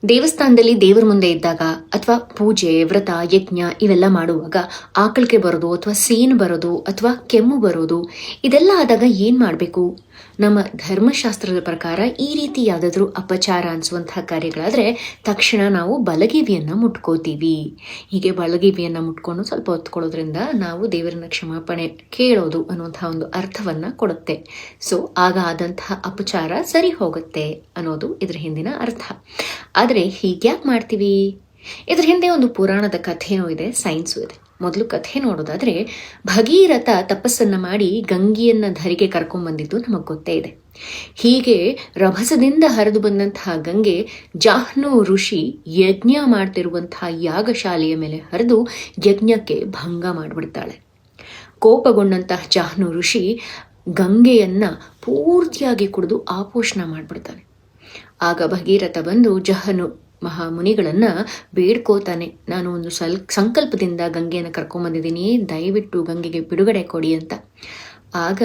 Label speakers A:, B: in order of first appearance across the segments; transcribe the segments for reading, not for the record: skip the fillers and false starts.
A: ದೇವಸ್ಥಾನದಲ್ಲಿ ದೇವರ ಮುಂದೆ ಇದ್ದಾಗ ಅಥವಾ ಪೂಜೆ ವ್ರತ ಯಜ್ಞ ಇವೆಲ್ಲ ಮಾಡುವಾಗ ಆಕಳಿಕೆ ಬರೋದು ಅಥವಾ ಸೀನು ಬರೋದು ಅಥವಾ ಕೆಮ್ಮು ಬರೋದು ಇದೆಲ್ಲ ಆದಾಗ ಏನು ಮಾಡಬೇಕು? ನಮ್ಮ ಧರ್ಮಶಾಸ್ತ್ರದ ಪ್ರಕಾರ ಈ ರೀತಿ ಯಾವುದಾದ್ರೂ ಅಪಚಾರ ಅನಿಸುವಂತಹ ಕಾರ್ಯಗಳಾದರೆ ತಕ್ಷಣ ನಾವು ಬಲಗಿವಿಯನ್ನು ಮುಟ್ಕೋತೀವಿ. ಹೀಗೆ ಬಲಗಿವಿಯನ್ನು ಮುಟ್ಕೊಂಡು ಸ್ವಲ್ಪ ಹೊತ್ಕೊಳ್ಳೋದ್ರಿಂದ ನಾವು ದೇವರನ್ನ ಕ್ಷಮಾಪಣೆ ಕೇಳೋದು ಅನ್ನುವಂಥ ಒಂದು ಅರ್ಥವನ್ನು ಕೊಡುತ್ತೆ. ಸೊ ಆಗ ಆದಂತಹ ಅಪಚಾರ ಸರಿ ಹೋಗುತ್ತೆ ಅನ್ನೋದು ಇದರ ಹಿಂದಿನ ಅರ್ಥ. ಆದರೆ ಹೀಗ್ಯಾಕೆ ಮಾಡ್ತೀವಿ? ಇದ್ರ ಹಿಂದೆ ಒಂದು ಪುರಾಣದ ಕಥೆಯೂ ಇದೆ, ಸೈನ್ಸು ಇದೆ. ಮೊದಲು ಕಥೆ ನೋಡೋದಾದರೆ, ಭಗೀರಥ ತಪಸ್ಸನ್ನು ಮಾಡಿ ಗಂಗೆಯನ್ನು ಧರಿಗೆ ಕರ್ಕೊಂಡ್ಬಂದಿದ್ದು ನಮಗೆ ಗೊತ್ತೇ ಇದೆ. ಹೀಗೆ ರಭಸದಿಂದ ಹರಿದು ಬಂದಂತಹ ಗಂಗೆ ಜಾಹ್ನು ಋಷಿ ಯಜ್ಞ ಮಾಡ್ತಿರುವಂತಹ ಯಾಗಶಾಲೆಯ ಮೇಲೆ ಹರಿದು ಯಜ್ಞಕ್ಕೆ ಭಂಗ ಮಾಡಿಬಿಡ್ತಾಳೆ. ಕೋಪಗೊಂಡಂತಹ ಜಾಹ್ನು ಋಷಿ ಗಂಗೆಯನ್ನು ಪೂರ್ತಿಯಾಗಿ ಕುಡಿದು ಆಪೋಷಣ ಮಾಡಿಬಿಡ್ತಾನೆ. ಆಗ ಭಗೀರಥ ಬಂದು ಜಹನು ಮಹಾಮುನಿಗಳನ್ನು ಬೇಡ್ಕೋತಾನೆ, ನಾನು ಒಂದು ಸಂಕಲ್ಪದಿಂದ ಗಂಗೆಯನ್ನು ಕರ್ಕೊಂಬಂದಿದ್ದೀನಿ, ದಯವಿಟ್ಟು ಗಂಗೆಗೆ ಬಿಡುಗಡೆ ಕೊಡಿ ಅಂತ. ಆಗ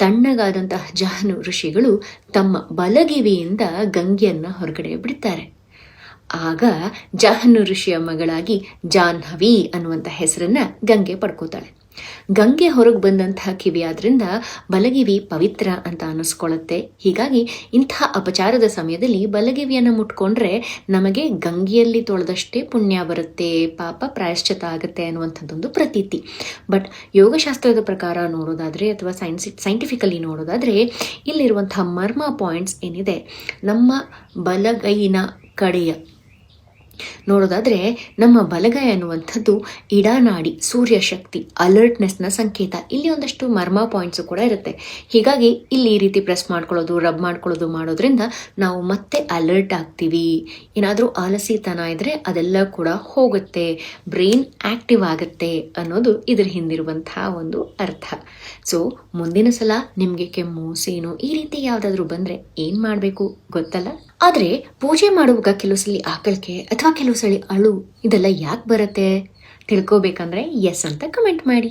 A: ತಣ್ಣಗಾದಂತಹ ಜಹನು ಋಷಿಗಳು ತಮ್ಮ ಬಲಗಿವಿಯಿಂದ ಗಂಗೆಯನ್ನು ಹೊರಗಡೆ ಬಿಡ್ತಾರೆ. ಆಗ ಜಹನು ಋಷಿಯ ಮಗಳಾಗಿ ಜಾಹ್ನವಿ ಅನ್ನುವಂಥ ಹೆಸರನ್ನ ಗಂಗೆ ಪಡ್ಕೋತಾಳೆ. ಗಂಗೆ ಹೊರಗೆ ಬಂದಂತಹ ಕಿವಿ ಆದ್ರಿಂದ ಬಲಗಿವಿ ಪವಿತ್ರ ಅಂತ ಅನ್ನಿಸ್ಕೊಳ್ಳುತ್ತೆ. ಹೀಗಾಗಿ ಇಂಥ ಅಪಚಾರದ ಸಮಯದಲ್ಲಿ ಬಲಗಿವಿಯನ್ನು ಮುಟ್ಕೊಂಡ್ರೆ ನಮಗೆ ಗಂಗೆಯಲ್ಲಿ ತೊಳೆದಷ್ಟೇ ಪುಣ್ಯ ಬರುತ್ತೆ, ಪಾಪ ಪ್ರಾಯಶ್ಚಿತ ಆಗುತ್ತೆ ಅನ್ನುವಂಥದ್ದೊಂದು ಪ್ರತೀತಿ. ಬಟ್ ಯೋಗಶಾಸ್ತ್ರದ ಪ್ರಕಾರ ನೋಡೋದಾದರೆ ಅಥವಾ ಸೈಂಟಿಫಿಕಲಿ ನೋಡೋದಾದರೆ ಇಲ್ಲಿರುವಂಥ ಮರ್ಮ ಪಾಯಿಂಟ್ಸ್ ಏನಿದೆ, ನಮ್ಮ ಬಲಗೈನ ಕಡೆಯ ನೋಡೋದಾದರೆ ನಮ್ಮ ಬಲಗೈ ಅನ್ನುವಂಥದ್ದು ಇಡಾನಾಡಿ, ಸೂರ್ಯ ಶಕ್ತಿ, ಅಲರ್ಟ್ನೆಸ್ನ ಸಂಕೇತ. ಇಲ್ಲಿ ಒಂದಷ್ಟು ಮರ್ಮ ಪಾಯಿಂಟ್ಸು ಕೂಡ ಇರುತ್ತೆ. ಹೀಗಾಗಿ ಇಲ್ಲಿ ಈ ರೀತಿ ಪ್ರೆಸ್ ಮಾಡ್ಕೊಳ್ಳೋದು, ರಬ್ ಮಾಡ್ಕೊಳ್ಳೋದು ಮಾಡೋದ್ರಿಂದ ನಾವು ಮತ್ತೆ ಅಲರ್ಟ್ ಆಗ್ತೀವಿ. ಏನಾದರೂ ಆಲಸಿತನ ಇದ್ದರೆ ಅದೆಲ್ಲ ಕೂಡ ಹೋಗುತ್ತೆ, ಬ್ರೈನ್ ಆ್ಯಕ್ಟಿವ್ ಆಗುತ್ತೆ ಅನ್ನೋದು ಇದ್ರ ಹಿಂದಿರುವಂತಹ ಒಂದು ಅರ್ಥ. ಸೊ ಮುಂದಿನ ಸಲ ನಿಮಗೆ ಕೆಮ್ಮು ಸೀನು ಈ ರೀತಿ ಯಾವುದಾದ್ರೂ ಬಂದರೆ ಏನು ಮಾಡಬೇಕು ಗೊತ್ತಲ್ಲ? ಆದರೆ ಪೂಜೆ ಮಾಡುವಾಗ ಕೆಲವು ಸಲ ಆಕಳಿಕೆ ಅಥವಾ ಕೆಲವು ಸಲ ಅಳು ಇದೆಲ್ಲ ಯಾಕೆ ಬರುತ್ತೆ ತಿಳ್ಕೋಬೇಕಂದ್ರೆ ಎಸ್ ಅಂತ ಕಮೆಂಟ್ ಮಾಡಿ.